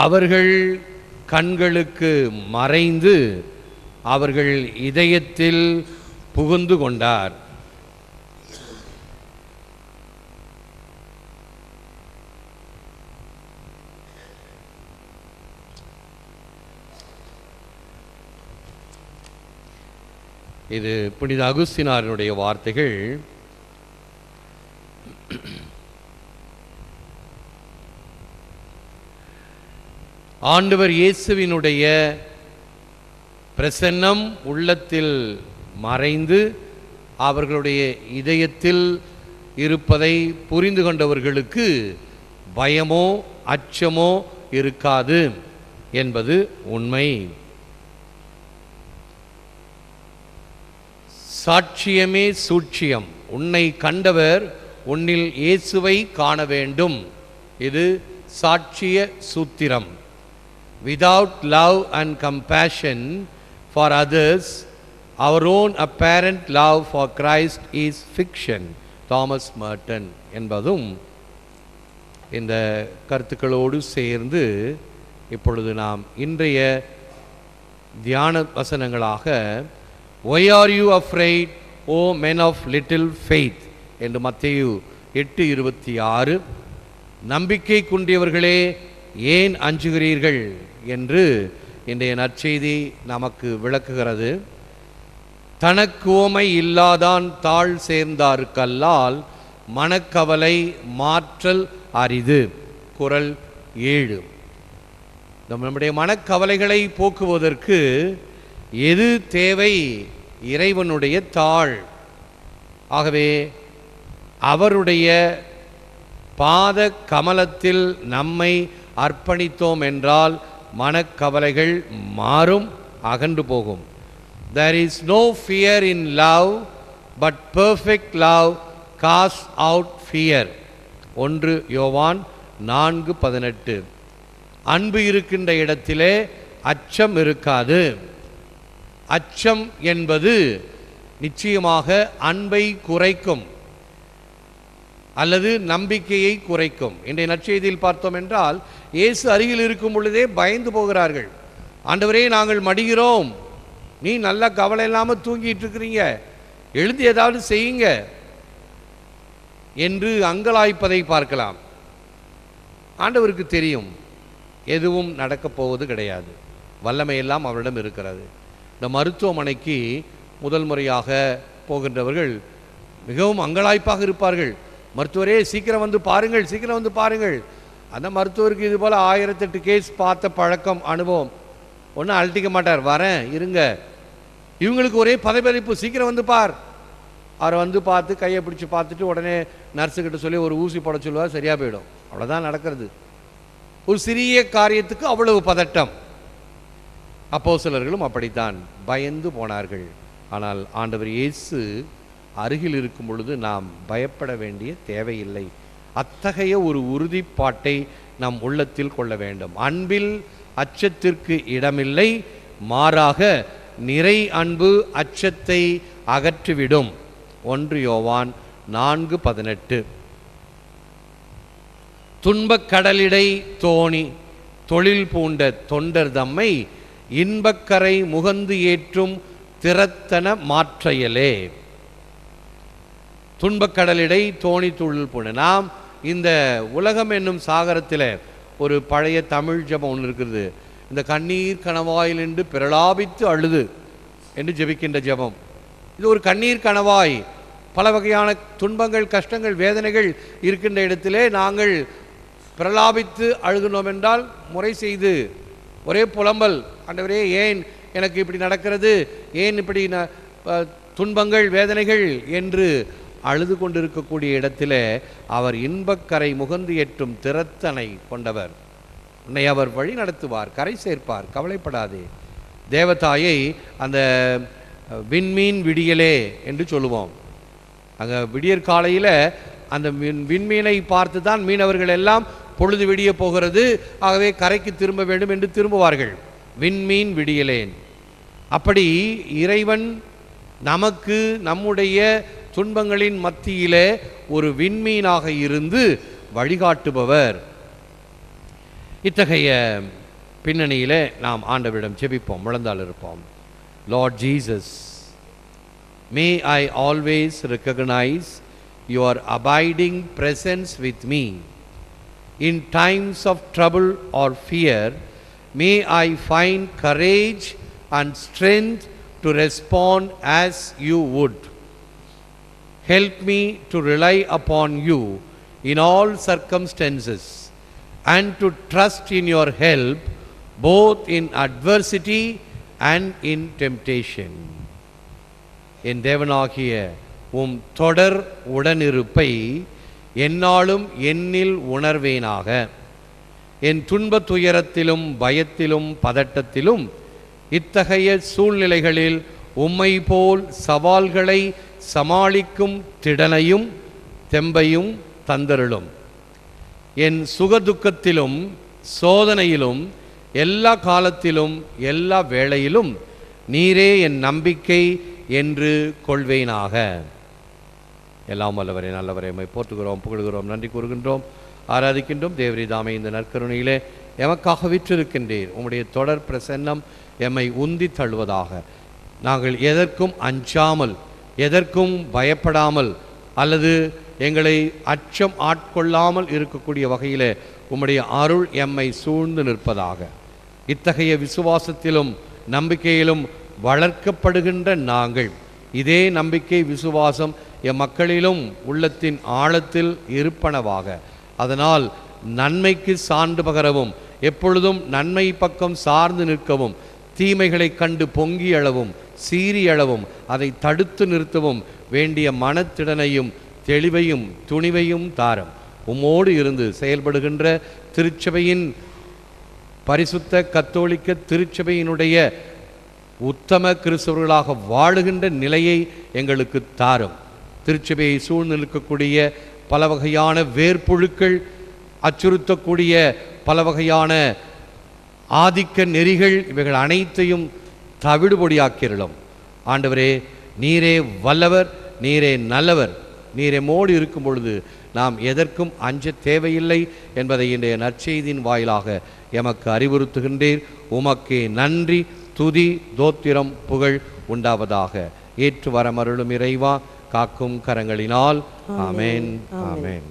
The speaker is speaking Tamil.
அவர்கள் கண்களுக்கு மறைந்து அவர்கள் இதயத்தில் புகுந்து கொண்டார். இது புனித அகுஸ்தினாரினுடைய வார்த்தைகள். ஆண்டவர் இயேசுவினுடைய பிரசன்னம் உள்ளத்தில் மறைந்து அவர்களுடைய இதயத்தில் இருப்பதை புரிந்து கொண்டவர்களுக்கு பயமோ அச்சமோ இருக்காது என்பது உண்மை. சாட்சியமே சூட்சியம். உன்னை கண்டவர் உன்னில் இயேசுவை காண வேண்டும். இது சாட்சிய சூத்திரம். Without love and compassion for others, our own apparent love for Christ is fiction. Thomas Merton என்பதும் இந்த கருத்துக்களோடு சேர்ந்து இப்பொழுது நாம் இன்றைய தியான வசனங்களாக Why are you afraid, O men of little faith? என்று மத்தேயு 8:26, நம்பிக்கை குன்றியவர்களே ஏன் அஞ்சுகிறீர்கள் என்று இன்றைய நற்செய்தி நமக்கு விளக்குகிறது. தனக்கு உவமை இல்லாதான் தாழ் சேர்ந்தார்க்கல்லால் மனக்கவலை மாற்றல் அரிது. குறள் 7. நம்முடைய மனக்கவலைகளை போக்குவதற்கு எது தேவை? இறைவனுடைய தாழ். ஆகவே அவருடைய பாத கமலத்தில் நம்மை அர்ப்பணித்தோம் என்றால் மனக்கவலைகள் மாறும், அகன்று போகும். There is no fear in love, but perfect love casts out fear. 1 யோவான் 4:18. அன்பு இருக்கின்ற இடத்திலே அச்சம் இருக்காது. அச்சம் என்பது நிச்சயமாக அன்பை குறைக்கும் அல்லது நம்பிக்கையை குறைக்கும். இன்றைய நற்செய்தியில் பார்த்தோம் என்றால் இயேசு அருகில் இருக்கும் பொழுதே பயந்து போகிறார்கள். ஆண்டவரே, நாங்கள் மடிகிறோம், நீ நல்லா கவலை இல்லாமல் தூங்கிட்டு இருக்கிறீங்க, எழுந்து ஏதாவது செய்யுங்க என்று அங்கலாய்ப்பதை பார்க்கலாம். ஆண்டவருக்கு தெரியும் எதுவும் நடக்கப் போவது கிடையாது. வல்லமையெல்லாம் அவரிடம் இருக்கிறது. இந்த மருத்துவமனைக்கு முதல் முறையாக போகின்றவர்கள் மிகவும் அங்கலாய்ப்பாக இருப்பார்கள். மருத்துவரே, சீக்கிரம் வந்து பாருங்கள், சீக்கிரம் வந்து பாருங்கள். அந்த மருத்துவருக்கு இது போல் 1008 கேஸ் பார்த்த பழக்கம், அனுபவம். ஒன்றும் அழட்டிக்க மாட்டார், வரேன் இருங்க. இவங்களுக்கு ஒரே பதைப்பதைப்பு, சீக்கிரம் வந்து பார். அவரை வந்து பார்த்து கையை பிடிச்சி பார்த்துட்டு உடனே நர்ஸுக்கிட்ட சொல்லி ஒரு ஊசி போட சொல்லுவார், சரியாக போயிடும். அவ்வளோதான் நடக்கிறது. ஒரு சிறிய காரியத்துக்கு அவ்வளவு பதட்டம். அப்போஸ்தலர்களும் அப்படித்தான் பயந்து போனார்கள். ஆனால் ஆண்டவர் இயேசு அருகில் இருக்கும் பொழுது நாம் பயப்பட வேண்டிய தேவையில்லை. அத்தகைய ஒரு உறுதிப்பாட்டை நம் உள்ளத்தில் கொள்ள வேண்டும். அன்பில் அச்சத்திற்கு இடமில்லை, மாறாக நிறை அன்பு அச்சத்தை அகற்றிவிடும். 1 யோவான் 4:18. துன்பக் கடலிடை தோணி தொழில் பூண்ட தொண்டர் தம்மை இன்பக்கரை முகந்து ஏற்றும் திறத்தன மாற்றையலே. துன்பக்கடலிடை தோணி தொழில் பூண்ட. நாம் இந்த உலகம் என்னும் சாகரத்தில் ஒரு பழைய தமிழ் ஜெபம் ஒன்று இருக்கிறது. இந்த கண்ணீர் கணவாயில் என்று பிரலாபித்து அழுது என்று ஜெபிக்கின்ற ஜெபம். இது ஒரு கண்ணீர் கணவாய். பல வகையான துன்பங்கள், கஷ்டங்கள், வேதனைகள் இருக்கின்ற இடத்திலே நாங்கள் பிரலாபித்து அழுகினோம் என்றால் முறை செய்து ஒரே புலம்பல், ஆண்டவரே ஏன் எனக்கு இப்படி நடக்கிறது, ஏன் இப்படி துன்பங்கள் வேதனைகள் என்று அழுது கொண்டிருக்கக்கூடிய இடத்திலே அவர் இன்பக்கரை முகந்து ஏற்றும் திறத்தனை கொண்டவர். உன்னை அவர் வழி நடத்துவார், கரை சேர்ப்பார், கவலைப்படாதே. தேவதாயை அந்த விண்மீன் விடியலே என்று சொல்லுவோம். அங்கே விடியற் காலையில் அந்த விண்மீனை பார்த்து தான் மீனவர்கள் எல்லாம் பொழுது விடிய போகிறது, ஆகவே கரைக்கு திரும்ப வேண்டும் என்று திரும்புவார்கள். விண்மீன் விடியலேன். அப்படி இறைவன் நமக்கு நம்முடைய துன்பங்களின் மத்தியிலே ஒரு விண்மீனாக இருந்து வழிகாட்டுபவர். இத்தகைய பின்னணியிலே நாம் ஆண்டவரிடம் ஜெபிப்போம், முழந்தால் இருப்போம். Lord Jesus, may I always recognize your abiding presence with me. In times of trouble or fear, may I find courage and strength to respond as you would. Help me to rely upon you in all circumstances and to trust in your help both in adversity and in temptation. என் தேவனாகிய உம் தொடர் உடனிருப்பை எந்நாளும் என்னில் உணர்வேனாக. என் துன்ப துயரத்திலும் பயத்திலும் பதட்டத்திலும் இத்தகைய சூழ்நிலைகளில் உம்மை போல் சவால்களை சமாளிக்கும் திடனையும் தெம்பையும் தந்தருளும். என் சுகதுக்கத்திலும் சோதனையிலும் எல்லா காலத்திலும் எல்லா வேளையிலும் நீரே என் நம்பிக்கை என்று கொள்வேனாக. எல்லாம் வல்லவரே, நல்லவரே, உம்மை போற்றுகிறோம், புகழ்கிறோம், நன்றி கூறுகின்றோம், ஆராதிக்கின்றோம். தேவரீதாமே இந்த நற்கருணையிலே எமக்காக விற்றிருக்கின்றீர். உம்முடைய தொடர் பிரசன்னம் எம்மை உந்தி தள்ளுவதாக. நாங்கள் எதற்கும் அஞ்சாமல், எதற்கும் பயப்படாமல், அல்லது எங்களை அச்சம் ஆட்கொள்ளாமல் இருக்கக்கூடிய வகையில் உம்முடைய அருள் எம்மை சூழ்ந்து நிற்பதாக. இத்தகைய விசுவாசத்திலும் நம்பிக்கையிலும் வளர்க்கப்படுகின்ற நாங்கள் இதே நம்பிக்கை விசுவாசம் எம் மக்களிலும் உள்ளத்தின் ஆழத்தில் இருப்பனவாக. அதனால் நன்மைக்கு சான்று பகரவும், எப்பொழுதும் நன்மை பக்கம் சார்ந்து நிற்கவும், தீமைகளை கண்டு பொங்கி எழவும் சீறி எழவும் அதை தடுத்து நிறுத்தவும் வேண்டிய மனத்திடனையும் தெளிவையும் துணிவையும் தாரும். உம்மோடு இருந்து செயல்படுகின்ற திருச்சபையின் பரிசுத்த கத்தோலிக்க திருச்சபையினுடைய உத்தம கிறிஸ்தவர்களாக வாழுகின்ற நிலையை எங்களுக்கு தாரும். திருச்சபையை சூழ்ந்து நிற்கக்கூடிய பல வகையான வேர்ப்புழுக்கள், அச்சுறுத்தக்கூடிய பல வகையான ஆதிக்க நெறிகள், இவைகள் அனைத்தையும் தவிடுபொடியாக்கிரலும். ஆண்டவரே, நீரே வல்லவர், நீரே நல்லவர். நீரே மோடி இருக்கும் பொழுது நாம் எதற்கும் அஞ்ச தேவையில்லை என்பதை இன்றைய நற்செய்தியின் வாயிலாக எமக்கு அறிவுறுத்துகின்றீர். உமக்கே நன்றி, துதி, தோத்திரம், புகழ் உண்டாவதாக. ஏற்று வரமருளும் இறைவா, காக்கும் கரங்களினால். ஆமேன், ஆமேன்.